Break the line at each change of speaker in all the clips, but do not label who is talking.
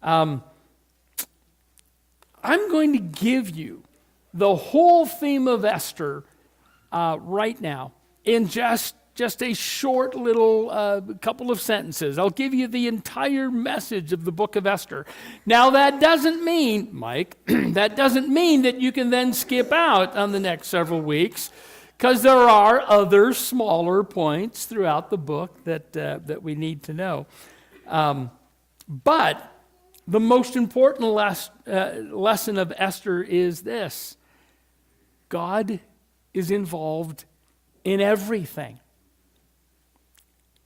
I'm going to give you the whole theme of Esther right now in just a short little couple of sentences. I'll give you the entire message of the book of Esther. Now, that doesn't mean, Mike, that doesn't mean that you can then skip out on the next several weeks, because there are other smaller points throughout the book that we need to know. But the most important lesson of Esther is this: God is involved in everything.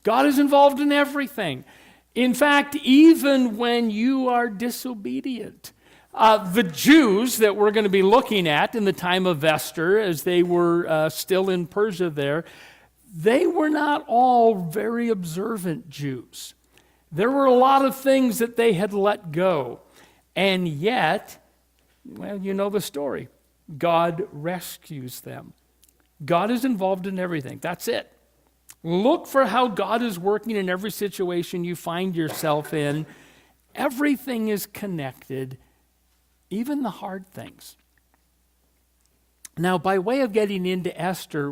God is involved in everything. In fact, even when you are disobedient. The Jews that we're going to be looking at in the time of Esther, as they were still in Persia there, they were not all very observant Jews. There were a lot of things that they had let go. And yet, well, you know the story. God rescues them. God is involved in everything. That's it. Look for how God is working in every situation you find yourself in. Everything is connected, even the hard things. Now, by way of getting into Esther,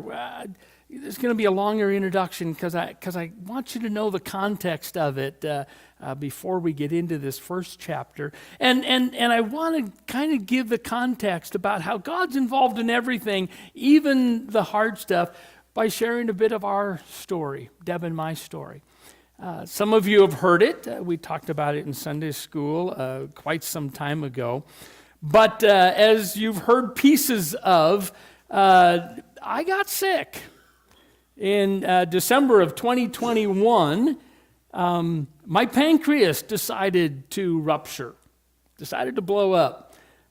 there's going to be a longer introduction because I want you to know the context of it before we get into this first chapter. And I want to kind of give the context about how God's involved in everything, even the hard stuff, by sharing a bit of our story, Deb and my story. Some of you have heard it. We talked about it in Sunday school quite some time ago. But as you've heard pieces of, I got sick. In December of 2021, my pancreas decided to rupture, decided to blow up.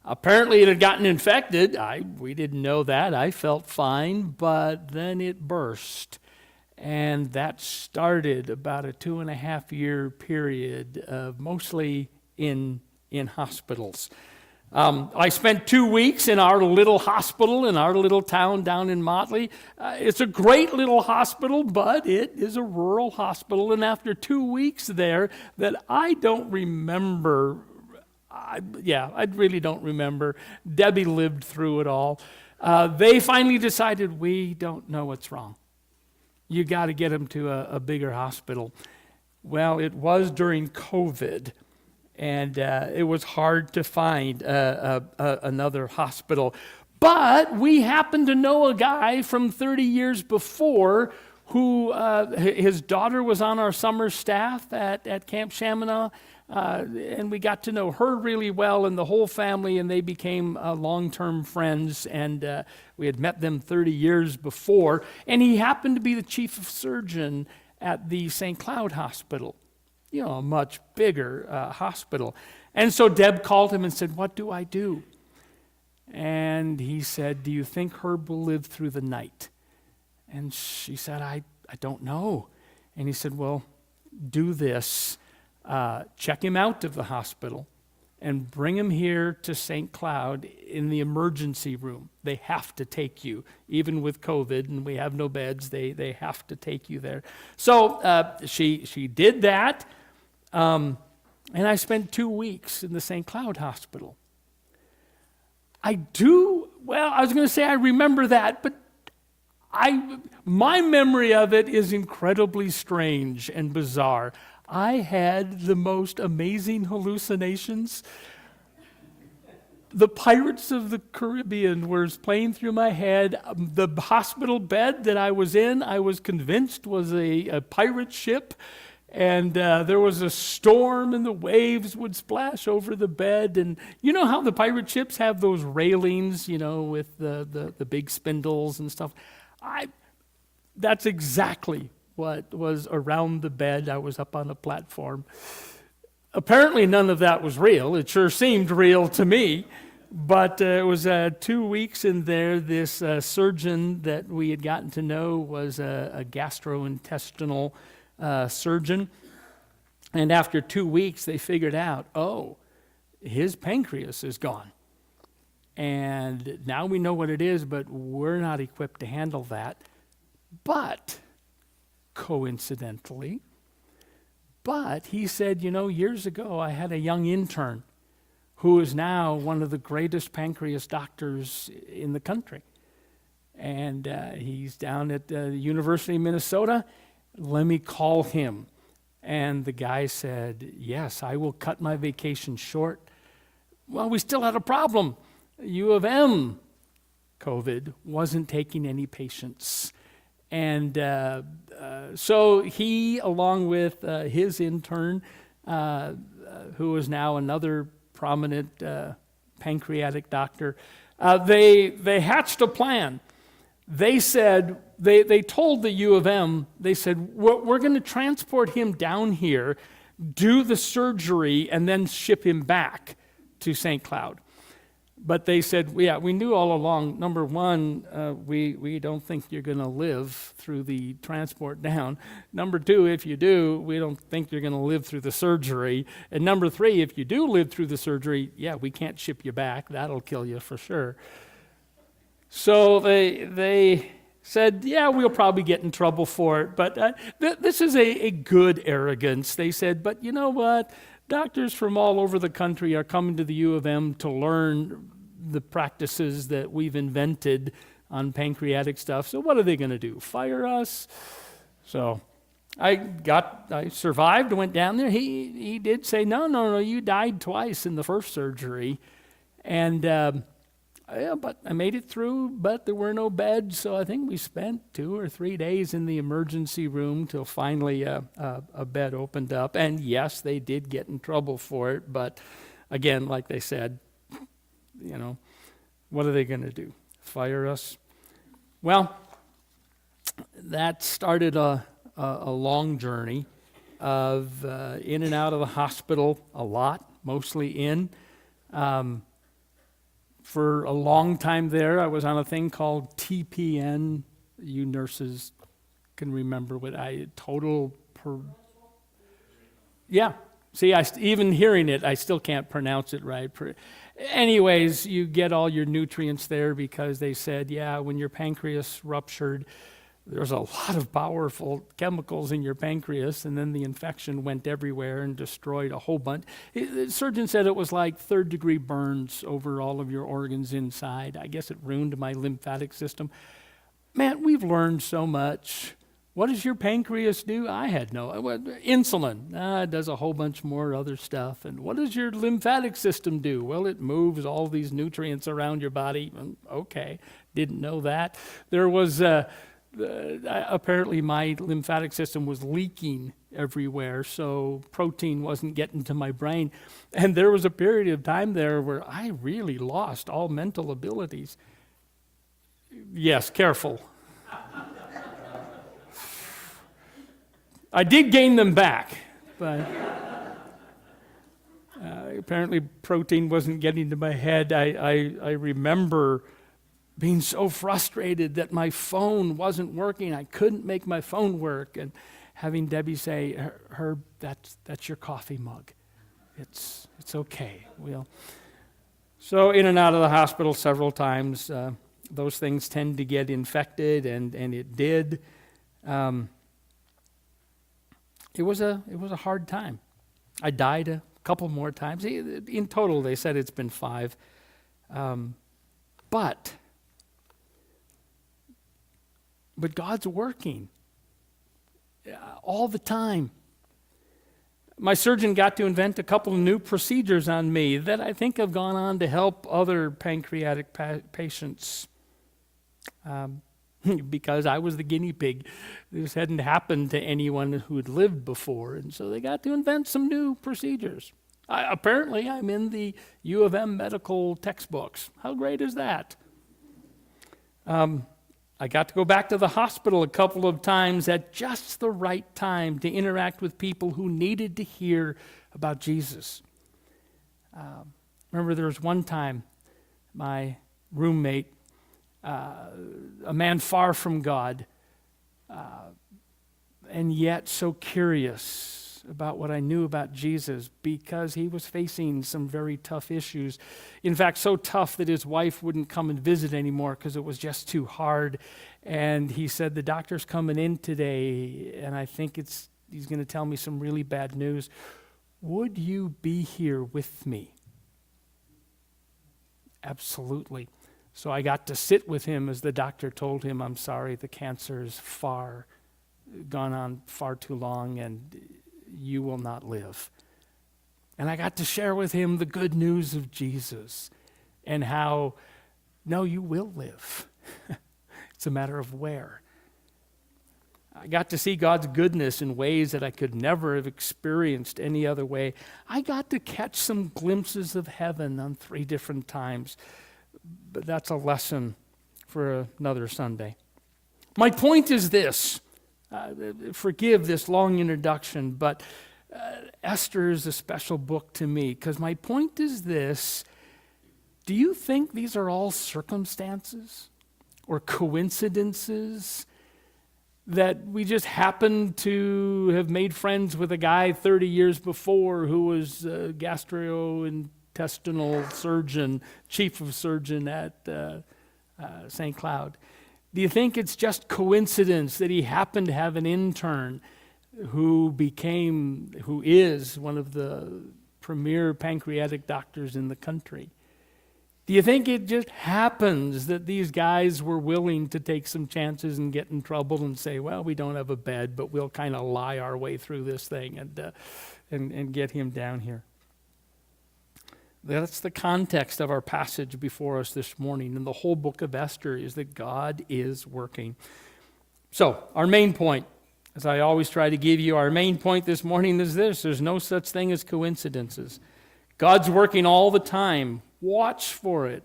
Apparently it had gotten infected. We didn't know that. I felt fine, but then it burst. And that started about a 2.5-year period of mostly in hospitals. I spent 2 weeks in our little hospital in our little town down in Motley. It's a great little hospital, but it is a rural hospital. And after 2 weeks there that I don't remember, I really don't remember. Debbie lived through it all. They finally decided, we don't know what's wrong. You got to get him to a bigger hospital. Well, it was during COVID, and it was hard to find another hospital. But we happened to know a guy from 30 years before who his daughter was on our summer staff at Camp Chaminade, and we got to know her really well and the whole family, and they became long-term friends, and we had met them 30 years before, and he happened to be the chief of surgeon at the St. Cloud Hospital, a much bigger hospital. And so Deb called him and said, "What do I do?" And he said, "Do you think Herb will live through the night?" And she said, I don't know. And he said, "Well, do this. Check him out of the hospital and bring him here to St. Cloud in the emergency room. They have to take you. Even with COVID and we have no beds, they have to take you there." So she did that, and I spent 2 weeks in the St. Cloud Hospital. I was going to say I remember that, but my memory of it is incredibly strange and bizarre. I had the most amazing hallucinations. The Pirates of the Caribbean was playing through my head. The hospital bed that I was in, I was convinced was a pirate ship. And there was a storm and the waves would splash over the bed. And you know how the pirate ships have those railings, with the big spindles and stuff? That's exactly what was around the bed. I was up on a platform. Apparently none of that was real. It sure seemed real to me. But it was 2 weeks in there. This surgeon that we had gotten to know was a gastrointestinal surgeon. And after 2 weeks, they figured out, his pancreas is gone. And now we know what it is, but we're not equipped to handle that. But coincidentally, But he said, years ago I had a young intern who is now one of the greatest pancreas doctors in the country. And he's down at the University of Minnesota. Let me call him. And the guy said, yes, I will cut my vacation short. Well, we still had a problem. U of M COVID wasn't taking any patients. And so he, along with his intern, who is now another prominent pancreatic doctor, they hatched a plan. They said, they told the U of M, they said, we're going to transport him down here, do the surgery, and then ship him back to St. Cloud. But they said, yeah, we knew all along, number one, we don't think you're going to live through the transport down. Number two, if you do, we don't think you're going to live through the surgery. And number three, if you do live through the surgery, yeah, we can't ship you back. That'll kill you for sure. So they said, yeah, we'll probably get in trouble for it. But this is a good arrogance. They said, but you know what? Doctors from all over the country are coming to the U of M to learn the practices that we've invented on pancreatic stuff. So what are they going to do? Fire us? So I survived, went down there. He did say, no, you died twice in the first surgery. And yeah, but I made it through, but there were no beds, so I think we spent 2 or 3 days in the emergency room till finally a bed opened up. And yes, they did get in trouble for it, but again, like they said, what are they going to do? Fire us? Well, that started a long journey of in and out of the hospital a lot, mostly in. For a long time there, I was on a thing called TPN. You nurses can remember what yeah. See, even hearing it, I still can't pronounce it right. Anyways, you get all your nutrients there because they said, yeah, when your pancreas ruptured, there's a lot of powerful chemicals in your pancreas, and then the infection went everywhere and destroyed a whole bunch. The surgeon said it was like third-degree burns over all of your organs inside. I guess it ruined my lymphatic system. Man, we've learned so much. What does your pancreas do? I had no. Insulin. It does a whole bunch more other stuff. And what does your lymphatic system do? Well, it moves all these nutrients around your body. Okay, didn't know that. There was... apparently my lymphatic system was leaking everywhere, so protein wasn't getting to my brain. And there was a period of time there where I really lost all mental abilities. Yes, careful. I did gain them back, but apparently protein wasn't getting to my head. I remember being so frustrated that my phone wasn't working. I couldn't make my phone work. And having Debbie say, Herb, that's your coffee mug. It's okay. So in and out of the hospital several times. Those things tend to get infected, and it did. It was a hard time. I died a couple more times. In total, they said it's been 5. But God's working all the time. My surgeon got to invent a couple of new procedures on me that I think have gone on to help other pancreatic patients because I was the guinea pig. This hadn't happened to anyone who had lived before, and so they got to invent some new procedures. Apparently, I'm in the U of M medical textbooks. How great is that? I got to go back to the hospital a couple of times at just the right time to interact with people who needed to hear about Jesus. Remember, there was one time my roommate, a man far from God, and yet so curious about what I knew about Jesus because he was facing some very tough issues. In fact, so tough that his wife wouldn't come and visit anymore because it was just too hard. And he said, the doctor's coming in today, and I think he's going to tell me some really bad news. Would you be here with me? Absolutely. So I got to sit with him as the doctor told him, I'm sorry, the cancer is gone on far too long and you will not live. And I got to share with him the good news of Jesus and how, no, you will live. It's a matter of where. I got to see God's goodness in ways that I could never have experienced any other way. I got to catch some glimpses of heaven on 3 different times. But that's a lesson for another Sunday. My point is this. Forgive this long introduction, but Esther is a special book to me because my point is this. Do you think these are all circumstances or coincidences that we just happen to have made friends with a guy 30 years before who was a gastrointestinal surgeon, chief of surgeon at St. Cloud? Do you think it's just coincidence that he happened to have an intern who is one of the premier pancreatic doctors in the country? Do you think it just happens that these guys were willing to take some chances and get in trouble and say, well, we don't have a bed, but we'll kind of lie our way through this thing and get him down here? That's the context of our passage before us this morning. And the whole book of Esther is that God is working. So, our main point, as I always try to give you, our main point this morning is this. There's no such thing as coincidences. God's working all the time. Watch for it.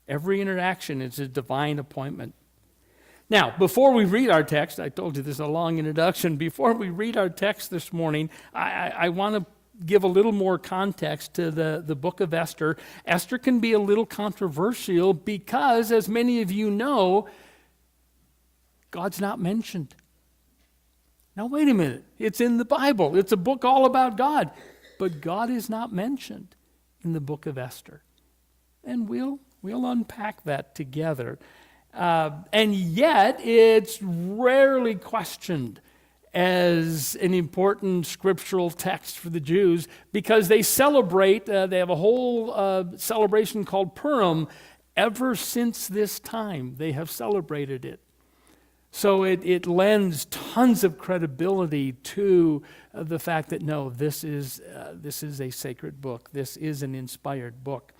Every interaction is a divine appointment. Now, before we read our text, I told you this is a long introduction. Before we read our text this morning, I want to give a little more context to the book of Esther. Esther can be a little controversial because, as many of you know, God's not mentioned. Now, wait a minute. It's in the Bible. It's a book all about God. But God is not mentioned in the book of Esther. And we'll unpack that together. And yet, it's rarely questioned as an important scriptural text for the Jews because they celebrate, they have a whole celebration called Purim. Ever since this time, they have celebrated it. So it lends tons of credibility to the fact that, no, this is a sacred book. This is an inspired book.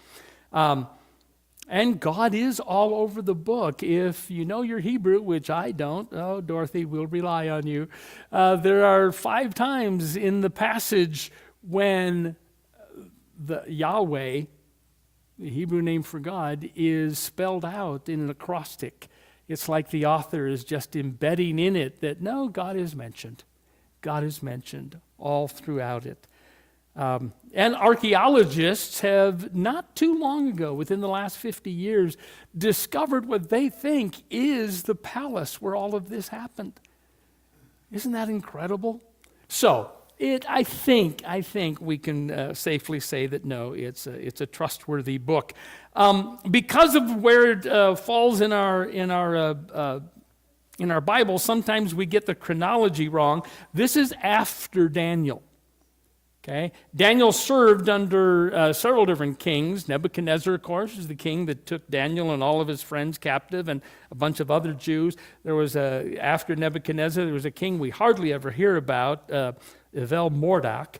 And God is all over the book. If you know your Hebrew, which I don't, oh, Dorothy, we'll rely on you. There are 5 times in the passage when the Yahweh, the Hebrew name for God, is spelled out in an acrostic. It's like the author is just embedding in it that, no, God is mentioned. God is mentioned all throughout it. And archaeologists have not too long ago, within the last 50 years, discovered what they think is the palace where all of this happened. Isn't that incredible? So, I think we can safely say that no, it's a trustworthy book. Because of where it falls in our Bible, sometimes we get the chronology wrong. This is after Daniel. Okay, Daniel served under several different kings. Nebuchadnezzar, of course, is the king that took Daniel and all of his friends captive, and a bunch of other Jews. There was after Nebuchadnezzar, there was a king we hardly ever hear about, Evel-Marduk.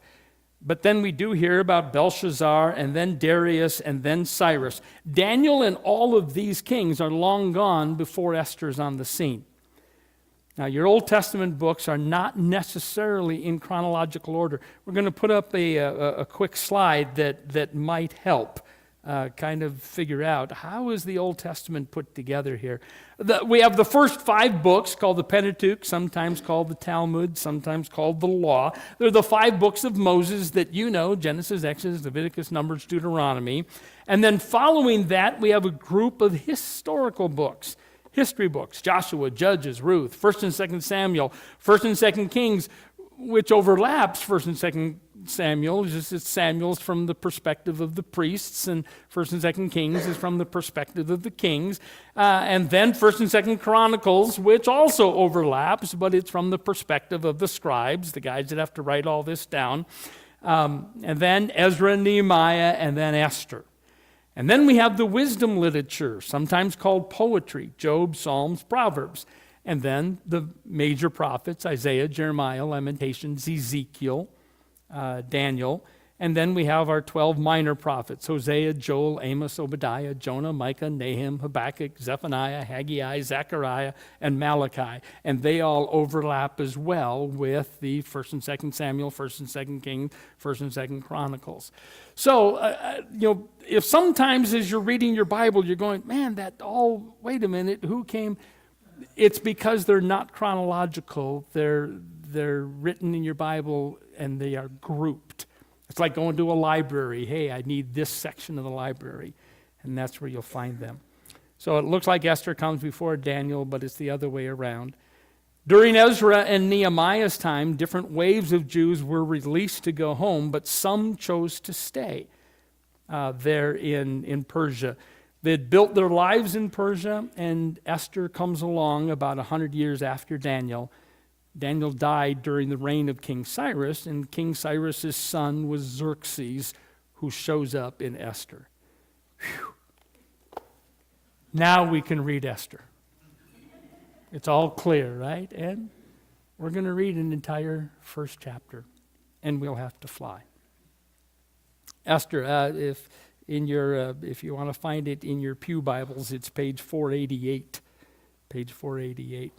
But then we do hear about Belshazzar, and then Darius, and then Cyrus. Daniel and all of these kings are long gone before Esther's on the scene. Now, your Old Testament books are not necessarily in chronological order. We're going to put up a quick slide that might help kind of figure out how is the Old Testament put together here. We have the first 5 books called the Pentateuch, sometimes called the Talmud, sometimes called the Law. They're the 5 books of Moses that you know, Genesis, Exodus, Leviticus, Numbers, Deuteronomy. And then following that, we have a group of historical books. History books, Joshua, Judges, Ruth, 1st and 2nd Samuel, 1st and 2nd Kings, which overlaps 1st and 2nd Samuel, just as Samuel's from the perspective of the priests, and 1st and 2nd Kings is from the perspective of the kings. And then 1st and 2nd Chronicles, which also overlaps, but it's from the perspective of the scribes, the guys that have to write all this down. And then Ezra, Nehemiah, and then Esther. And then we have the wisdom literature, sometimes called poetry, Job, Psalms, Proverbs. And then the major prophets, Isaiah, Jeremiah, Lamentations, Ezekiel, Daniel. And then we have our 12 minor prophets, Hosea, Joel, Amos, Obadiah, Jonah, Micah, Nahum, Habakkuk, Zephaniah, Haggai, Zechariah, and Malachi. And they all overlap as well with the 1st and 2nd Samuel, 1st and 2nd Kings, 1st and 2nd Chronicles. So, if sometimes as you're reading your Bible, you're going, man, wait a minute, who came? It's because they're not chronological. They're written in your Bible and they are grouped. It's like going to a library. Hey, I need this section of the library. And that's where you'll find them. So it looks like Esther comes before Daniel, but it's the other way around. During Ezra and Nehemiah's time, different waves of Jews were released to go home, but some chose to stay there in Persia. They'd built their lives in Persia, and Esther comes along about 100 years after Daniel. Daniel died during the reign of King Cyrus, and King Cyrus's son was Xerxes, who shows up in Esther. Whew. Now we can read Esther. It's all clear, right? And we're going to read an entire first chapter, and we'll have to fly. Esther, if you want to find it in your pew Bibles, it's page 488. Page 488.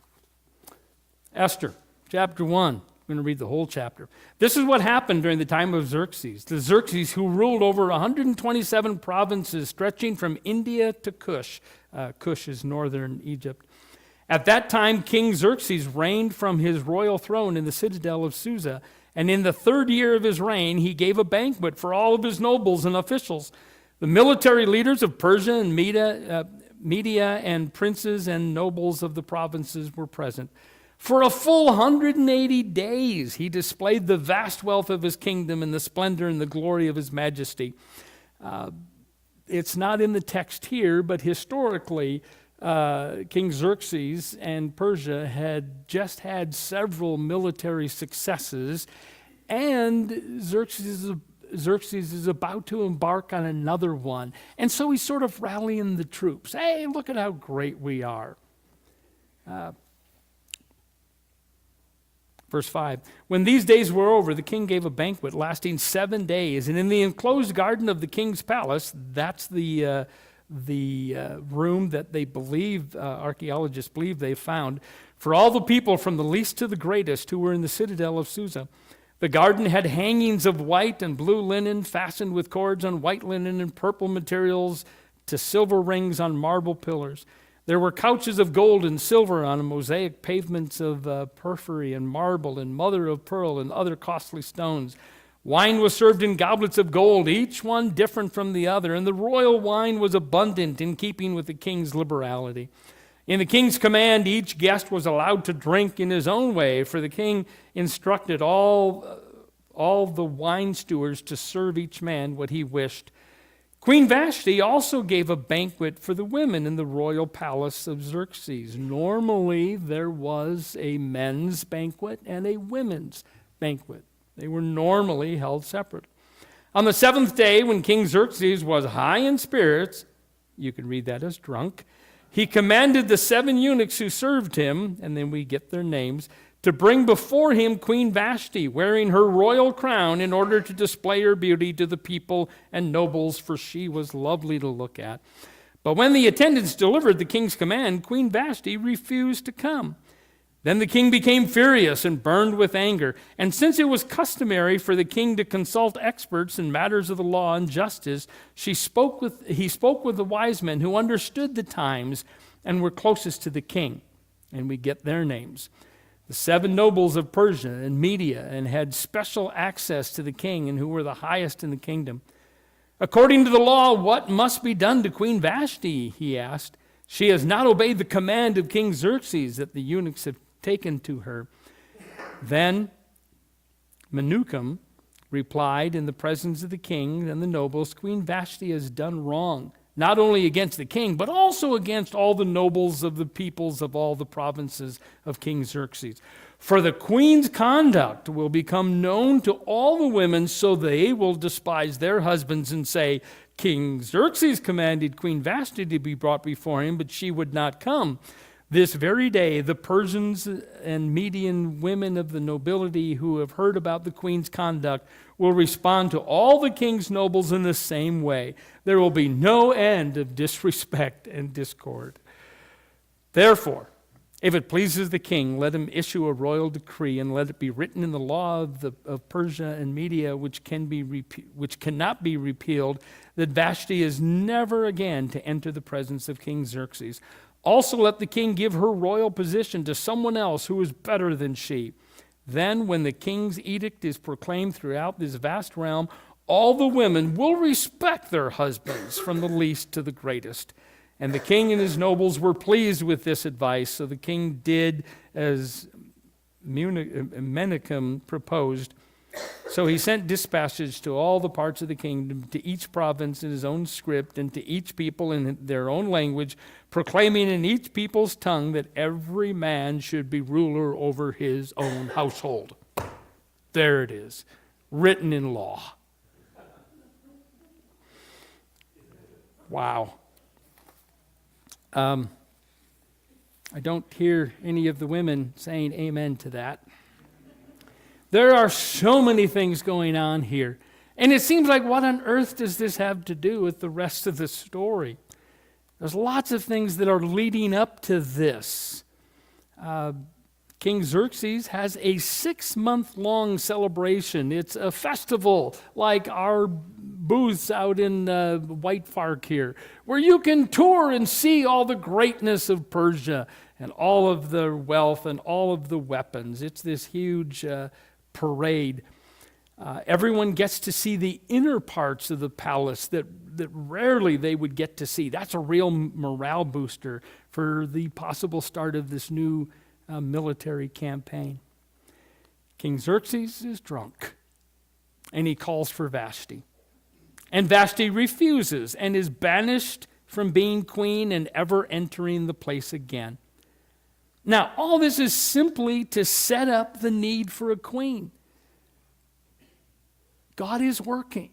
Esther, chapter 1. I'm going to read the whole chapter. This is what happened during the time of Xerxes. The Xerxes who ruled over 127 provinces stretching from India to Cush. Cush is northern Egypt. At that time, King Xerxes reigned from his royal throne in the citadel of Susa. And in the 3rd year of his reign, he gave a banquet for all of his nobles and officials. The military leaders of Persia and Media and princes and nobles of the provinces were present. For a full 180 days, he displayed the vast wealth of his kingdom and the splendor and the glory of his majesty. It's not in the text here, but historically, King Xerxes and Persia had just had several military successes, and Xerxes is about to embark on another one. And so he's sort of rallying the troops. Hey, look at how great we are. Verse 5, when these days were over, the king gave a banquet lasting 7 days, and in the enclosed garden of the king's palace, that's the room that they believe, archaeologists believe they found, for all the people from the least to the greatest who were in the citadel of Susa. The garden had hangings of white and blue linen fastened with cords on white linen and purple materials to silver rings on marble pillars. There were couches of gold and silver on mosaic pavements of porphyry and marble and mother of pearl and other costly stones. Wine was served in goblets of gold, each one different from the other, and the royal wine was abundant in keeping with the king's liberality. In the king's command, each guest was allowed to drink in his own way, for the king instructed all the wine stewards to serve each man what he wished. Queen Vashti also gave a banquet for the women in the royal palace of Xerxes. Normally, there was a men's banquet and a women's banquet. They were normally held separate. On the 7th day, when King Xerxes was high in spirits, you can read that as drunk, he commanded the 7 eunuchs who served him, and then we get their names, to bring before him Queen Vashti, wearing her royal crown in order to display her beauty to the people and nobles, for she was lovely to look at. But when the attendants delivered the king's command, Queen Vashti refused to come. Then the king became furious and burned with anger. And since it was customary for the king to consult experts in matters of the law and justice, he spoke with the wise men who understood the times and were closest to the king. And we get their names. The 7 nobles of Persia and Media, and had special access to the king and who were the highest in the kingdom. According to the law, what must be done to Queen Vashti, he asked. She has not obeyed the command of King Xerxes that the eunuchs have taken to her. Then Menucham, replied in the presence of the king and the nobles, Queen Vashti has done wrong, not only against the king, but also against all the nobles of the peoples of all the provinces of King Xerxes. For the queen's conduct will become known to all the women, so they will despise their husbands and say, King Xerxes commanded Queen Vashti to be brought before him, but she would not come. This very day, the Persians and Median women of the nobility who have heard about the queen's conduct will respond to all the king's nobles in the same way. There will be no end of disrespect and discord. Therefore, if it pleases the king, let him issue a royal decree, and let it be written in the law of Persia and Media, which cannot be repealed, that Vashti is never again to enter the presence of King Xerxes. Also let the king give her royal position to someone else who is better than she. Then, when the king's edict is proclaimed throughout this vast realm, all the women will respect their husbands, from the least to the greatest. And the king and his nobles were pleased with this advice, so the king did as Menahem proposed. So he sent dispatches to all the parts of the kingdom, to each province in his own script, and to each people in their own language, proclaiming in each people's tongue that every man should be ruler over his own household. There it is, written in law. Wow. I don't hear any of the women saying amen to that. There are so many things going on here. And it seems like, what on earth does this have to do with the rest of the story? There's lots of things that are leading up to this. King Xerxes has a 6-month-long celebration. It's a festival like our booths out in White Fark here, where you can tour and see all the greatness of Persia and all of the wealth and all of the weapons. It's this huge parade. Everyone gets to see the inner parts of the palace that rarely they would get to see. That's a real morale booster for the possible start of this new military campaign. King Xerxes is drunk, and he calls for Vashti. And Vashti refuses and is banished from being queen and ever entering the place again. Now, all this is simply to set up the need for a queen. God is working.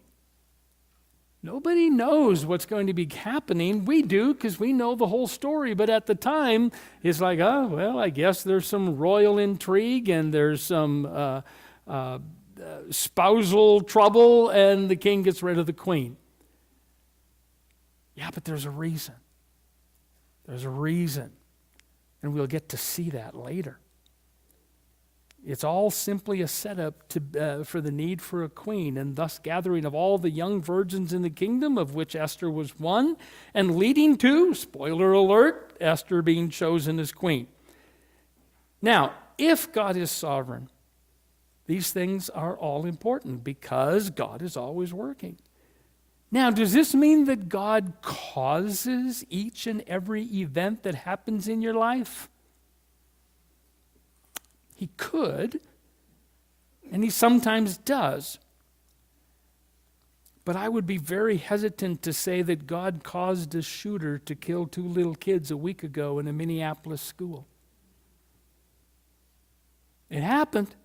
Nobody knows what's going to be happening. We do, because we know the whole story. But at the time, it's like, oh, well, I guess there's some royal intrigue and there's some spousal trouble, and the king gets rid of the queen. Yeah, but there's a reason. There's a reason. And we'll get to see that later. It's all simply a setup for the need for a queen, and thus gathering of all the young virgins in the kingdom, of which Esther was one, and leading to, spoiler alert, Esther being chosen as queen. Now, if God is sovereign, these things are all important because God is always working. Now, does this mean that God causes each and every event that happens in your life? He could, and he sometimes does. But I would be very hesitant to say that God caused a shooter to kill 2 little kids a week ago in a Minneapolis school. It happened.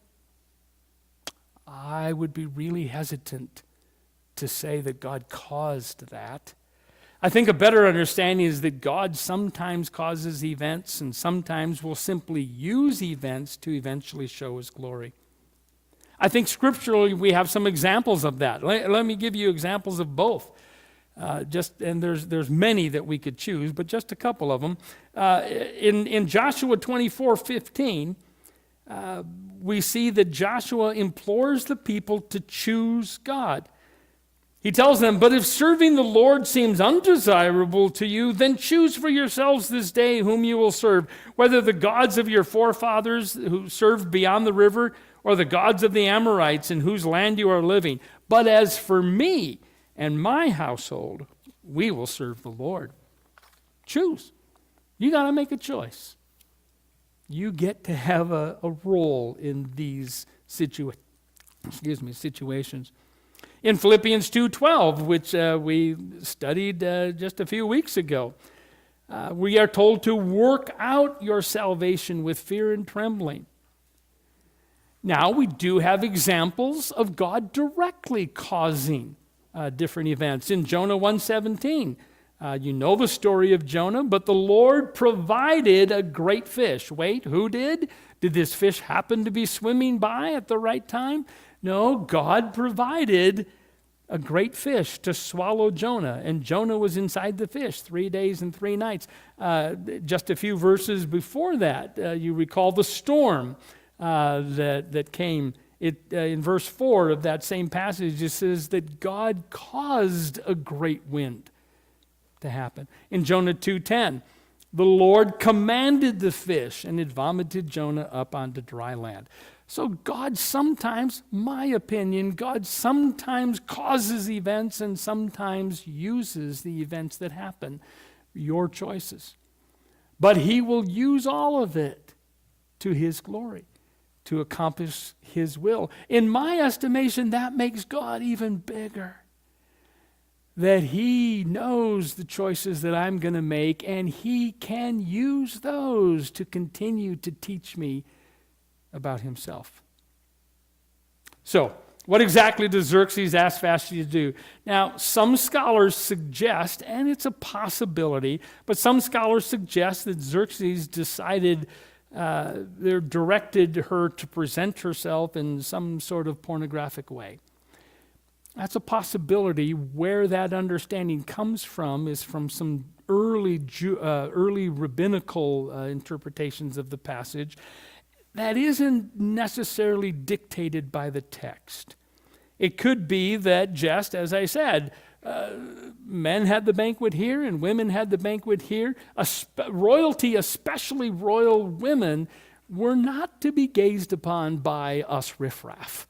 I would be really hesitant to say that God caused that. I think a better understanding is that God sometimes causes events and sometimes will simply use events to eventually show his glory. I think scripturally we have some examples of that. Let me give you examples of both. And there's many that we could choose, but just a couple of them. In Joshua 24:15, we see that Joshua implores the people to choose God. He tells them, but if serving the Lord seems undesirable to you, then choose for yourselves this day whom you will serve, whether the gods of your forefathers who served beyond the river, or the gods of the Amorites in whose land you are living. But as for me and my household, we will serve the Lord. Choose. You got to make a choice. You get to have a role in these situations. In Philippians 2:12, which we studied just a few weeks ago, we are told to work out your salvation with fear and trembling. Now, we do have examples of God directly causing different events. In Jonah 1:17, you know the story of Jonah, but the Lord provided a great fish. Wait, who did? Did this fish happen to be swimming by at the right time? No, God provided a great fish to swallow Jonah, and Jonah was inside the fish 3 days and 3 nights. Just a few verses before that, you recall the storm that came. In verse 4 of that same passage, it says that God caused a great wind to happen. In Jonah 2:10, the Lord commanded the fish, and it vomited Jonah up onto dry land. So God sometimes, my opinion, God sometimes causes events and sometimes uses the events that happen, your choices. But he will use all of it to his glory, to accomplish his will. In my estimation, that makes God even bigger. That he knows the choices that I'm going to make, and he can use those to continue to teach me about himself. So, what exactly does Xerxes ask Vashti to do? Now, some scholars suggest, and it's a possibility, but some scholars suggest that Xerxes decided they directed her to present herself in some sort of pornographic way. That's a possibility. Where that understanding comes from is from some early rabbinical interpretations of the passage that isn't necessarily dictated by the text. It could be that, just as I said, men had the banquet here and women had the banquet here. Royalty, especially royal women, were not to be gazed upon by us riffraff.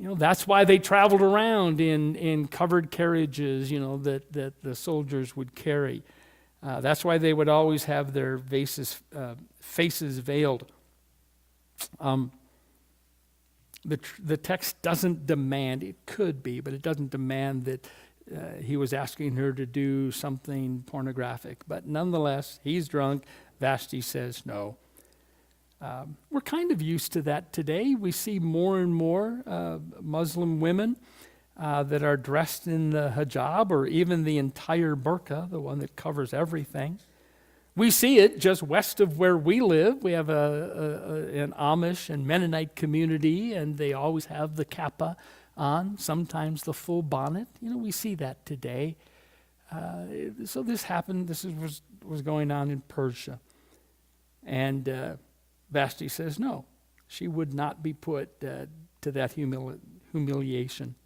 That's why they traveled around in covered carriages, that the soldiers would carry. That's why they would always have their faces veiled. The text doesn't demand, it could be, but it doesn't demand that he was asking her to do something pornographic. But nonetheless, he's drunk. Vashti says no. We're kind of used to that today. We see more and more Muslim women that are dressed in the hijab or even the entire burqa, the one that covers everything. We see it just west of where we live. We have an Amish and Mennonite community, and they always have the kappa on, sometimes the full bonnet. We see that today. So this happened. This was going on in Persia. And Vashti says no. She would not be put to that humiliation.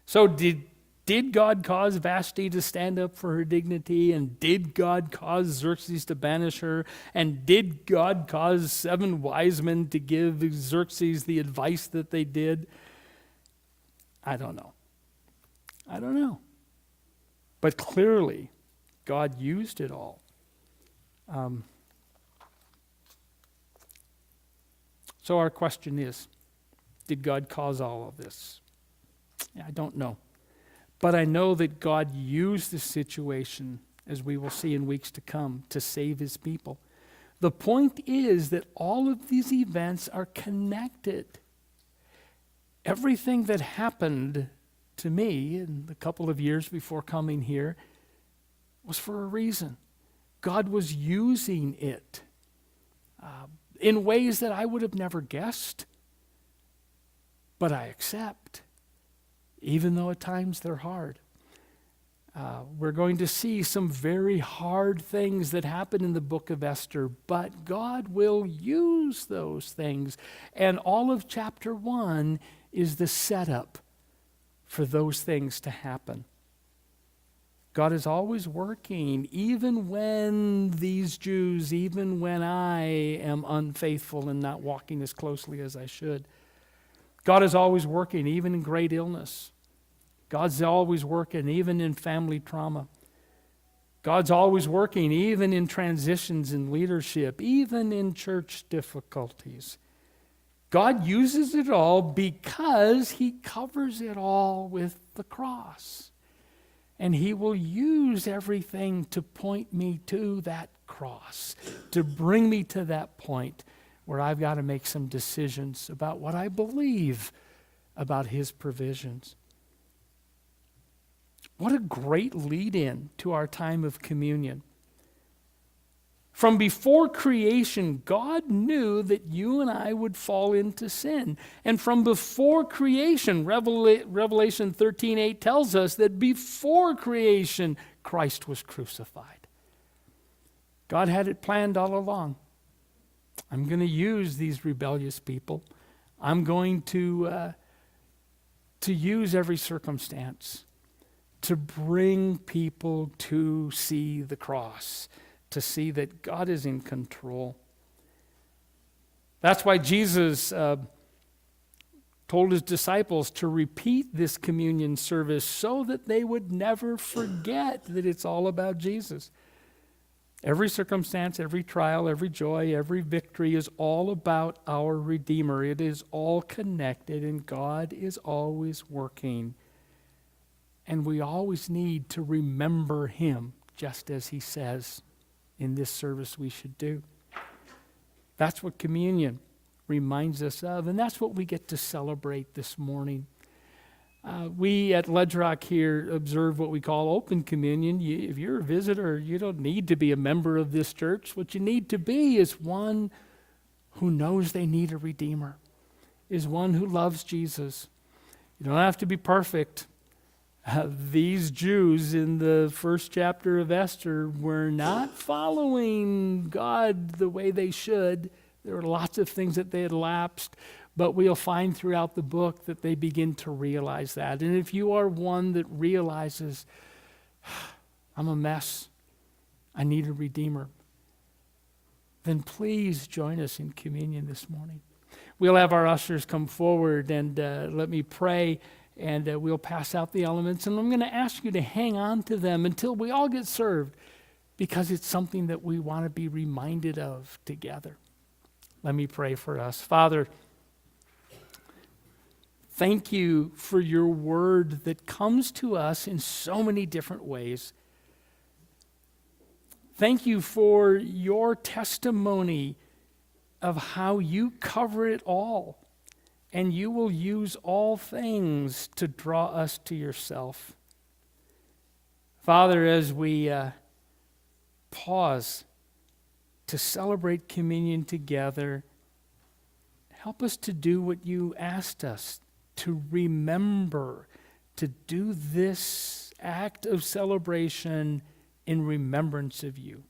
So did God cause Vashti to stand up for her dignity? And did God cause Xerxes to banish her? And did God cause 7 wise men to give Xerxes the advice that they did? I don't know. But clearly, God used it all. So our question is, did God cause all of this? I don't know. But I know that God used this situation, as we will see in weeks to come, to save his people. The point is that all of these events are connected. Everything that happened to me in the couple of years before coming here was for a reason. God was using it in ways that I would have never guessed, but I accept, even though at times they're hard. We're going to see some very hard things that happen in the book of Esther, but God will use those things. And all of chapter 1 is the setup for those things to happen. God is always working, even when these Jews, even when I am unfaithful and not walking as closely as I should. God is always working, even in great illness. God's always working, even in family trauma. God's always working, even in transitions in leadership, even in church difficulties. God uses it all because he covers it all with the cross. And he will use everything to point me to that cross, to bring me to that point where I've got to make some decisions about what I believe about his provisions. What a great lead-in to our time of communion. From before creation, God knew that you and I would fall into sin. And from before creation, Revelation 13:8 tells us that before creation, Christ was crucified. God had it planned all along. I'm going to use these rebellious people. I'm going to use every circumstance to bring people to see the cross, to see that God is in control. That's why Jesus told his disciples to repeat this communion service so that they would never forget that it's all about Jesus. Every circumstance, every trial, every joy, every victory is all about our Redeemer. It is all connected, and God is always working. And we always need to remember him, just as he says in this service we should do. That's what communion reminds us of, and that's what we get to celebrate this morning. We at LedgeRock here observe what we call open communion. If you're a visitor, you don't need to be a member of this church. What you need to be is one who knows they need a Redeemer, is one who loves Jesus. You don't have to be perfect. These Jews in the first chapter of Esther were not following God the way they should. There were lots of things that they had lapsed, but we'll find throughout the book that they begin to realize that. And if you are one that realizes, I'm a mess, I need a Redeemer, then please join us in communion this morning. We'll have our ushers come forward and let me pray. And we'll pass out the elements. And I'm going to ask you to hang on to them until we all get served, because it's something that we want to be reminded of together. Let me pray for us. Father, thank you for your word that comes to us in so many different ways. Thank you for your testimony of how you cover it all. And you will use all things to draw us to yourself. Father, as we pause to celebrate communion together, help us to do what you asked us, to remember, to do this act of celebration in remembrance of you.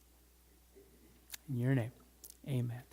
In your name, amen.